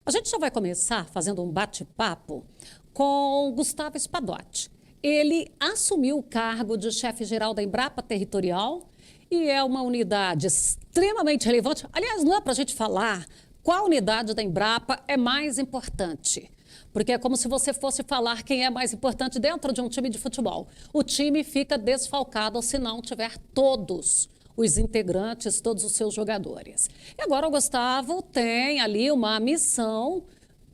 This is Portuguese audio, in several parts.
A gente já vai começar fazendo um bate-papo com Gustavo Espadotti. Ele assumiu o cargo de chefe-geral da Embrapa Territorial e é uma unidade extremamente relevante. Aliás, não é para a gente falar qual unidade da Embrapa é mais importante, porque é como se você fosse falar quem é mais importante dentro de um time de futebol. O time fica desfalcado se não tiver todos os integrantes, todos os seus jogadores. E agora o Gustavo tem ali uma missão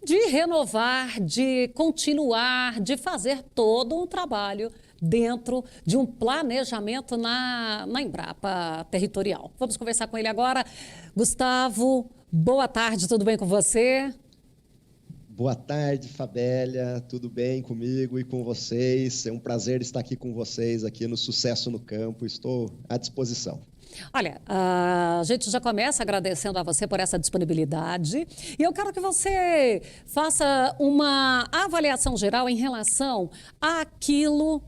de renovar, de continuar, de fazer todo um trabalho dentro de um planejamento na Embrapa Territorial. Vamos conversar com ele agora. Gustavo, boa tarde, tudo bem com você? Boa tarde, Fabélia, tudo bem comigo e com vocês? É um prazer estar aqui com vocês, aqui no Sucesso no Campo, estou à disposição. Olha, a gente já começa agradecendo a você por essa disponibilidade e eu quero que você faça uma avaliação geral em relação àquilo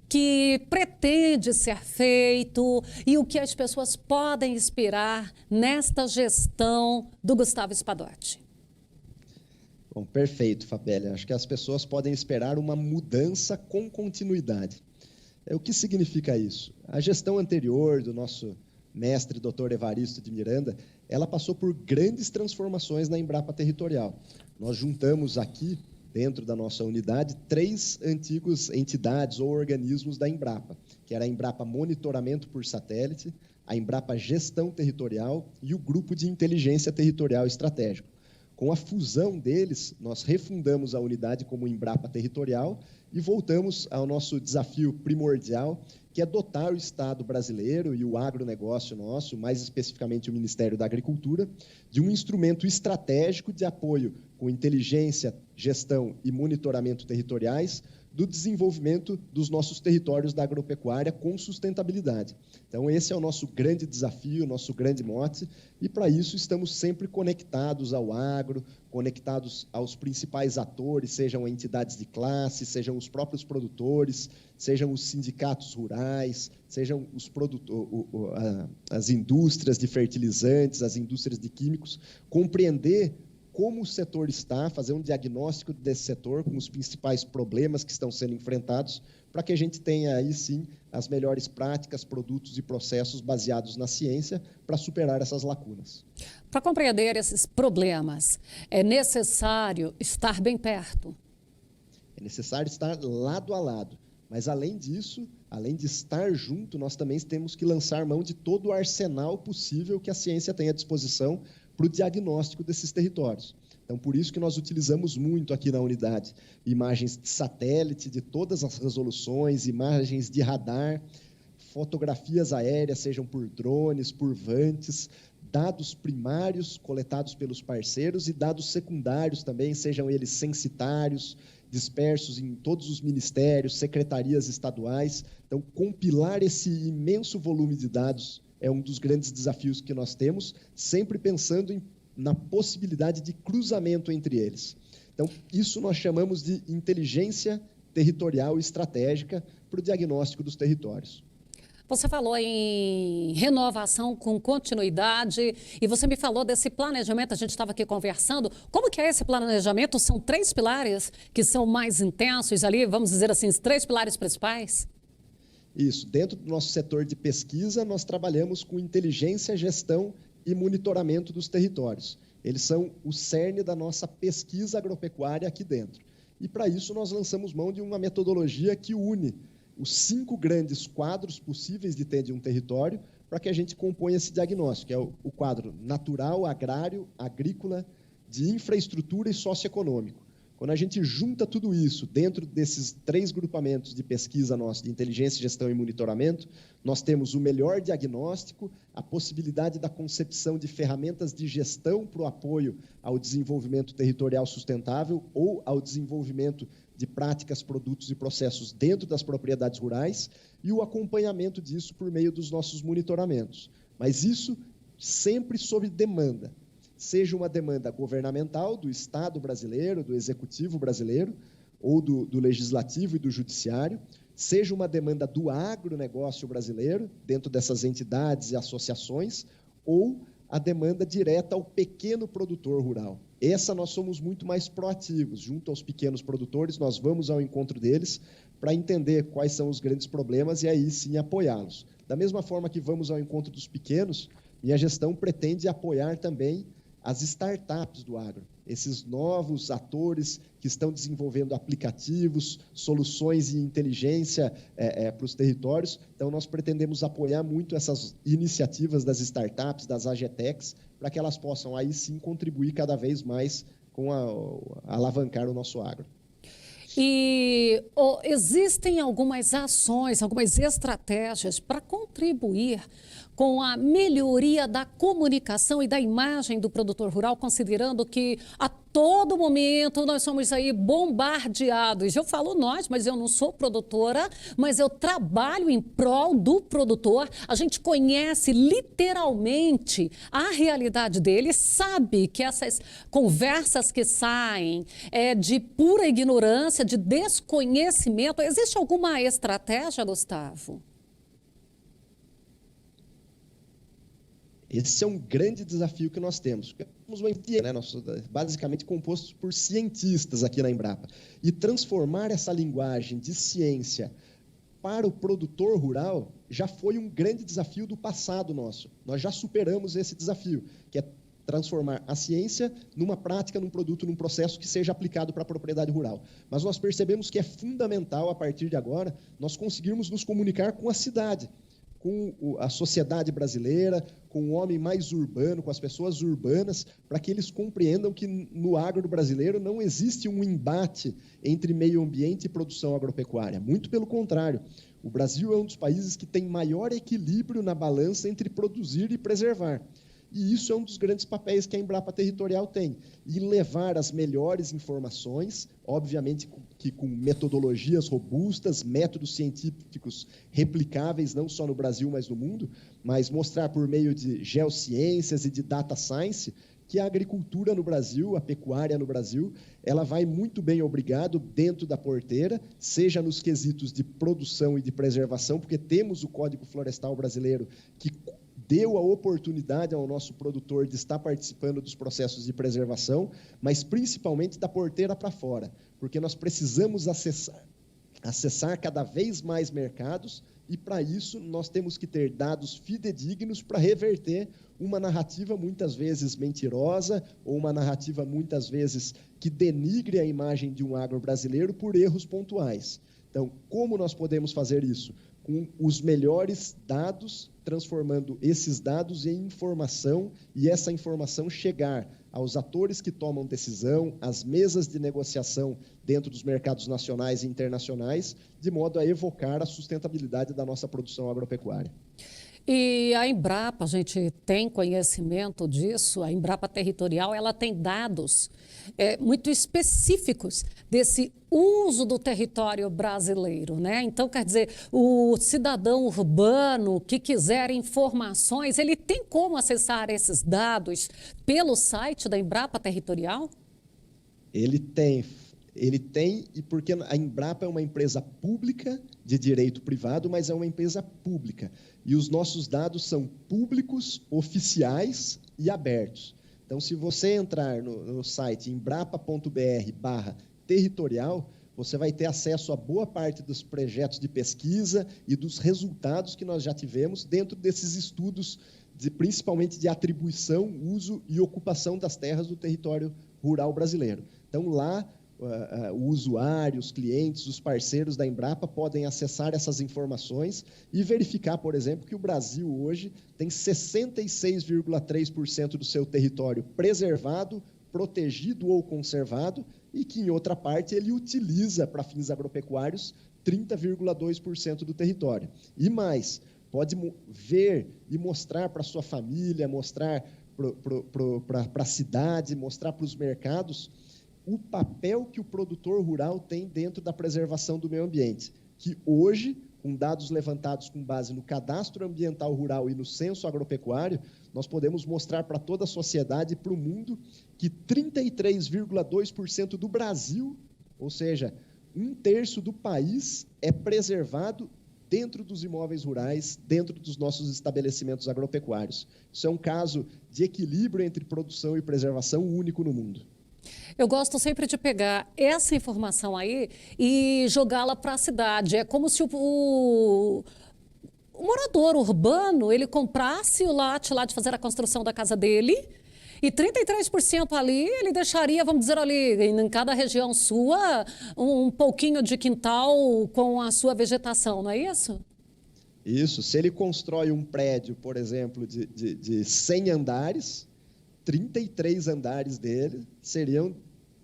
que pretende ser feito e o que as pessoas podem esperar nesta gestão do Gustavo Espadotti. Bom, perfeito, Fabélia. Acho que as pessoas podem esperar uma mudança com continuidade. O que significa isso? A gestão anterior do nosso mestre, Dr. Evaristo de Miranda, ela passou por grandes transformações na Embrapa Territorial. Nós juntamos aqui, dentro da nossa unidade, 3 antigos entidades ou organismos da Embrapa, que era a Embrapa Monitoramento por Satélite, a Embrapa Gestão Territorial e o Grupo de Inteligência Territorial Estratégico. Com a fusão deles, nós refundamos a unidade como Embrapa Territorial e voltamos ao nosso desafio primordial, que é dotar o Estado brasileiro e o agronegócio nosso, mais especificamente o Ministério da Agricultura, de um instrumento estratégico de apoio com inteligência, gestão e monitoramento territoriais do desenvolvimento dos nossos territórios da agropecuária com sustentabilidade. Então, esse é o nosso grande desafio, o nosso grande mote, e para isso estamos sempre conectados ao agro, conectados aos principais atores, sejam entidades de classe, sejam os próprios produtores, sejam os sindicatos rurais, sejam as indústrias de fertilizantes, as indústrias de químicos, compreender como o setor está, fazer um diagnóstico desse setor, com os principais problemas que estão sendo enfrentados, para que a gente tenha aí sim as melhores práticas, produtos e processos baseados na ciência para superar essas lacunas. Para compreender esses problemas, é necessário estar bem perto. É necessário estar lado a lado, mas além disso, além de estar junto, nós também temos que lançar mão de todo o arsenal possível que a ciência tem à disposição para o diagnóstico desses territórios. Então, por isso que nós utilizamos muito aqui na unidade imagens de satélite, de todas as resoluções, imagens de radar, fotografias aéreas, sejam por drones, por vantes, dados primários coletados pelos parceiros e dados secundários também, sejam eles censitários, dispersos em todos os ministérios, secretarias estaduais. Então, compilar esse imenso volume de dados é um dos grandes desafios que nós temos, sempre pensando na possibilidade de cruzamento entre eles. Então, isso nós chamamos de inteligência territorial estratégica para o diagnóstico dos territórios. Você falou em renovação com continuidade e você me falou desse planejamento, a gente estava aqui conversando. Como que é esse planejamento? São 3 pilares que são mais intensos ali, vamos dizer assim, os 3 pilares principais? Isso. Dentro do nosso setor de pesquisa, nós trabalhamos com inteligência, gestão e monitoramento dos territórios. Eles são o cerne da nossa pesquisa agropecuária aqui dentro. E, para isso, nós lançamos mão de uma metodologia que une os 5 grandes quadros possíveis de ter de um território para que a gente componha esse diagnóstico, que é o quadro natural, agrário, agrícola, de infraestrutura e socioeconômico. Quando a gente junta tudo isso dentro desses 3 grupamentos de pesquisa nossa, de inteligência, gestão e monitoramento, nós temos o melhor diagnóstico, a possibilidade da concepção de ferramentas de gestão para o apoio ao desenvolvimento territorial sustentável ou ao desenvolvimento de práticas, produtos e processos dentro das propriedades rurais e o acompanhamento disso por meio dos nossos monitoramentos. Mas isso sempre sob demanda. Seja uma demanda governamental do Estado brasileiro, do Executivo brasileiro, ou do Legislativo e do Judiciário, seja uma demanda do agronegócio brasileiro, dentro dessas entidades e associações, ou a demanda direta ao pequeno produtor rural. Essa nós somos muito mais proativos. Junto aos pequenos produtores, nós vamos ao encontro deles para entender quais são os grandes problemas e aí sim apoiá-los. Da mesma forma que vamos ao encontro dos pequenos, minha gestão pretende apoiar também as startups do agro, esses novos atores que estão desenvolvendo aplicativos, soluções e inteligência para os territórios. Então, nós pretendemos apoiar muito essas iniciativas das startups, das AgTechs, para que elas possam, aí sim, contribuir cada vez mais com alavancar o nosso agro. E existem algumas ações, algumas estratégias para contribuir com a melhoria da comunicação e da imagem do produtor rural, considerando que a todo momento nós somos aí bombardeados. Eu falo nós, mas eu não sou produtora, mas eu trabalho em prol do produtor. A gente conhece literalmente a realidade dele, sabe que essas conversas que saem é de pura ignorância, de desconhecimento. Existe alguma estratégia, Gustavo? Esse é um grande desafio que nós temos. Somos uma empresa, né? Nós somos basicamente compostos por cientistas aqui na Embrapa. E transformar essa linguagem de ciência para o produtor rural já foi um grande desafio do passado nosso. Nós já superamos esse desafio, que é transformar a ciência numa prática, num produto, num processo que seja aplicado para a propriedade rural. Mas nós percebemos que é fundamental, a partir de agora, nós conseguirmos nos comunicar com a cidade, com a sociedade brasileira, com o homem mais urbano, com as pessoas urbanas, para que eles compreendam que no agro brasileiro não existe um embate entre meio ambiente e produção agropecuária. Muito pelo contrário, o Brasil é um dos países que tem maior equilíbrio na balança entre produzir e preservar. E isso é um dos grandes papéis que a Embrapa Territorial tem, e levar as melhores informações, obviamente que com metodologias robustas, métodos científicos replicáveis, não só no Brasil, mas no mundo, mas mostrar por meio de geociências e de data science que a agricultura no Brasil, a pecuária no Brasil, ela vai muito bem, obrigado, dentro da porteira, seja nos quesitos de produção e de preservação, porque temos o Código Florestal Brasileiro que deu a oportunidade ao nosso produtor de estar participando dos processos de preservação, mas principalmente da porteira para fora, porque nós precisamos acessar cada vez mais mercados e, para isso, nós temos que ter dados fidedignos para reverter uma narrativa muitas vezes mentirosa ou uma narrativa muitas vezes que denigre a imagem de um agro brasileiro por erros pontuais. Então, como nós podemos fazer isso? Com os melhores dados, transformando esses dados em informação e essa informação chegar aos atores que tomam decisão, às mesas de negociação dentro dos mercados nacionais e internacionais, de modo a evocar a sustentabilidade da nossa produção agropecuária. E a Embrapa, a gente tem conhecimento disso, a Embrapa Territorial, ela tem dados muito específicos desse uso do território brasileiro, né? Então, quer dizer, o cidadão urbano que quiser informações, ele tem como acessar esses dados pelo site da Embrapa Territorial? Ele tem, e porque a Embrapa é uma empresa pública de direito privado, mas é uma empresa pública. E os nossos dados são públicos, oficiais e abertos. Então, se você entrar no site embrapa.br/territorial, você vai ter acesso a boa parte dos projetos de pesquisa e dos resultados que nós já tivemos dentro desses estudos, principalmente de atribuição, uso e ocupação das terras do território rural brasileiro. Então, lá, o usuário, os clientes, os parceiros da Embrapa podem acessar essas informações e verificar, por exemplo, que o Brasil hoje tem 66,3% do seu território preservado, protegido ou conservado e que, em outra parte, ele utiliza para fins agropecuários 30,2% do território. E mais, pode ver e mostrar para a sua família, mostrar para a cidade, mostrar para os mercados o papel que o produtor rural tem dentro da preservação do meio ambiente, que hoje, com dados levantados com base no Cadastro Ambiental Rural e no Censo Agropecuário, nós podemos mostrar para toda a sociedade e para o mundo que 33,2% do Brasil, ou seja, 1/3 do país, é preservado dentro dos imóveis rurais, dentro dos nossos estabelecimentos agropecuários. Isso é um caso de equilíbrio entre produção e preservação único no mundo. Eu gosto sempre de pegar essa informação aí e jogá-la para a cidade. É como se o morador urbano, ele comprasse o lote lá de fazer a construção da casa dele e 33% ali ele deixaria, vamos dizer ali, em cada região sua, um pouquinho de quintal com a sua vegetação, não é isso? Isso. Se ele constrói um prédio, por exemplo, de 100 andares, 33 andares dele seriam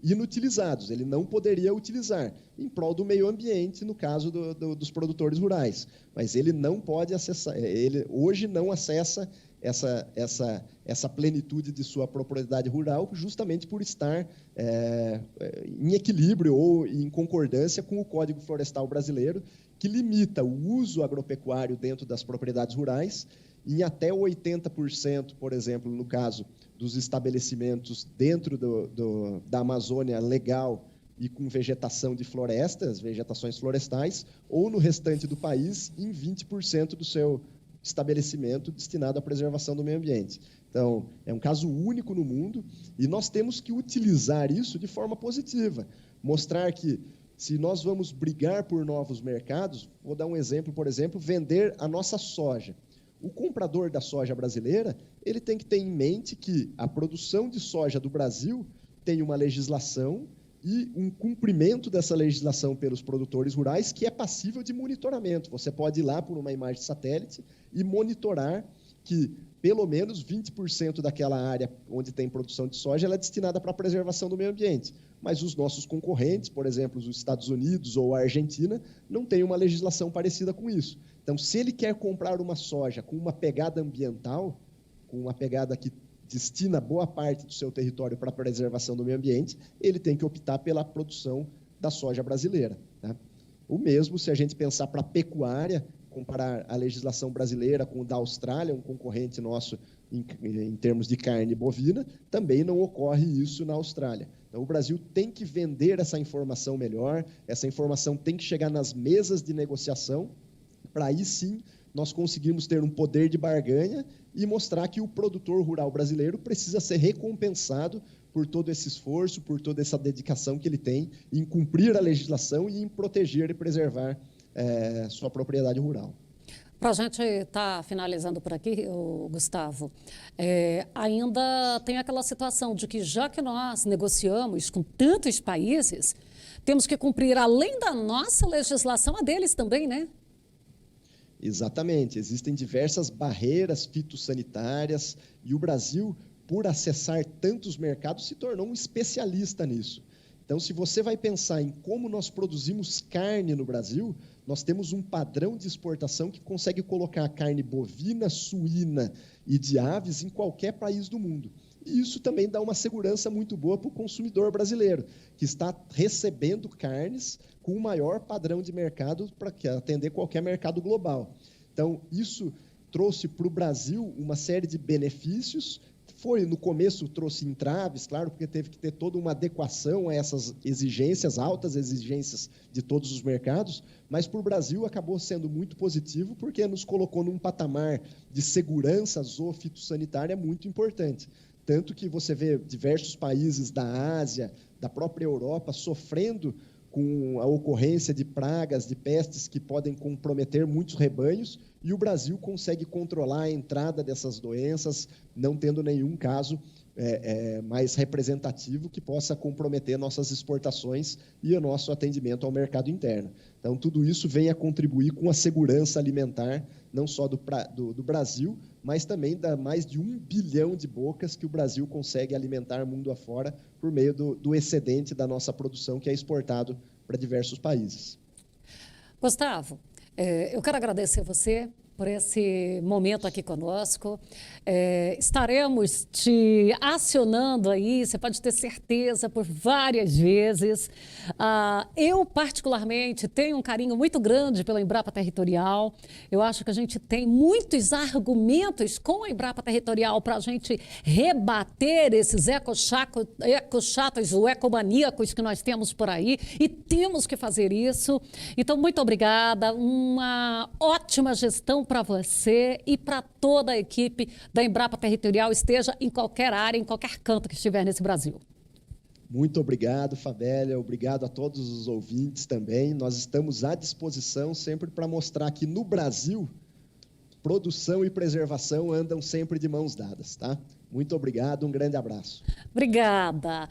inutilizados, ele não poderia utilizar, em prol do meio ambiente, no caso dos produtores rurais. Mas ele não pode acessar, ele hoje não acessa essa plenitude de sua propriedade rural, justamente por estar em equilíbrio ou em concordância com o Código Florestal Brasileiro, que limita o uso agropecuário dentro das propriedades rurais em até 80%, por exemplo, no caso dos estabelecimentos dentro da Amazônia legal e com vegetação de florestas, vegetações florestais, ou no restante do país, em 20% do seu estabelecimento destinado à preservação do meio ambiente. Então, é um caso único no mundo e nós temos que utilizar isso de forma positiva, mostrar que se nós vamos brigar por novos mercados, vou dar um exemplo, por exemplo, vender a nossa soja. O comprador da soja brasileira, ele tem que ter em mente que a produção de soja do Brasil tem uma legislação e um cumprimento dessa legislação pelos produtores rurais que é passível de monitoramento. Você pode ir lá por uma imagem de satélite e monitorar que pelo menos 20% daquela área onde tem produção de soja ela é destinada para a preservação do meio ambiente. Mas os nossos concorrentes, por exemplo, os Estados Unidos ou a Argentina, não têm uma legislação parecida com isso. Então, se ele quer comprar uma soja com uma pegada ambiental, com uma pegada que destina boa parte do seu território para a preservação do meio ambiente, ele tem que optar pela produção da soja brasileira. Tá? O mesmo se a gente pensar para a pecuária, comparar a legislação brasileira com o da Austrália, um concorrente nosso em termos de carne bovina, também não ocorre isso na Austrália. Então, o Brasil tem que vender essa informação melhor, essa informação tem que chegar nas mesas de negociação, para aí sim nós conseguirmos ter um poder de barganha e mostrar que o produtor rural brasileiro precisa ser recompensado por todo esse esforço, por toda essa dedicação que ele tem em cumprir a legislação e em proteger e preservar sua propriedade rural. Para a gente estar finalizando por aqui, Gustavo, ainda tem aquela situação de que, já que nós negociamos com tantos países, temos que cumprir, além da nossa legislação, a deles também, né? Exatamente. Existem diversas barreiras fitossanitárias e o Brasil, por acessar tantos mercados, se tornou um especialista nisso. Então, se você vai pensar em como nós produzimos carne no Brasil, nós temos um padrão de exportação que consegue colocar carne bovina, suína e de aves em qualquer país do mundo. E isso também dá uma segurança muito boa para o consumidor brasileiro, que está recebendo carnes com o maior padrão de mercado para atender qualquer mercado global. Então, isso trouxe para o Brasil uma série de benefícios. No começo trouxe entraves, claro, porque teve que ter toda uma adequação a essas exigências, altas exigências de todos os mercados, mas para o Brasil acabou sendo muito positivo, porque nos colocou num patamar de segurança zoofitossanitária muito importante. Tanto que você vê diversos países da Ásia, da própria Europa, sofrendo com a ocorrência de pragas, de pestes que podem comprometer muitos rebanhos, e o Brasil consegue controlar a entrada dessas doenças, não tendo nenhum caso mais representativo que possa comprometer nossas exportações e o nosso atendimento ao mercado interno. Então, tudo isso vem a contribuir com a segurança alimentar, não só do Brasil, mas também da mais de 1 bilhão de bocas que o Brasil consegue alimentar mundo afora por meio do excedente da nossa produção, que é exportado para diversos países. Gustavo, eu quero agradecer você por esse momento aqui conosco. Estaremos te acionando aí, você pode ter certeza, por várias vezes. Eu, particularmente, tenho um carinho muito grande pela Embrapa Territorial. Eu acho que a gente tem muitos argumentos com a Embrapa Territorial para a gente rebater esses ecochatos ou ecomaníacos que nós temos por aí, e temos que fazer isso. Então, muito obrigada, uma ótima gestão para você e para toda a equipe da Embrapa Territorial, esteja em qualquer área, em qualquer canto que estiver nesse Brasil. Muito obrigado, Fabélia. Obrigado a todos os ouvintes também. Nós estamos à disposição sempre para mostrar que no Brasil, produção e preservação andam sempre de mãos dadas, tá? Muito obrigado, um grande abraço. Obrigada.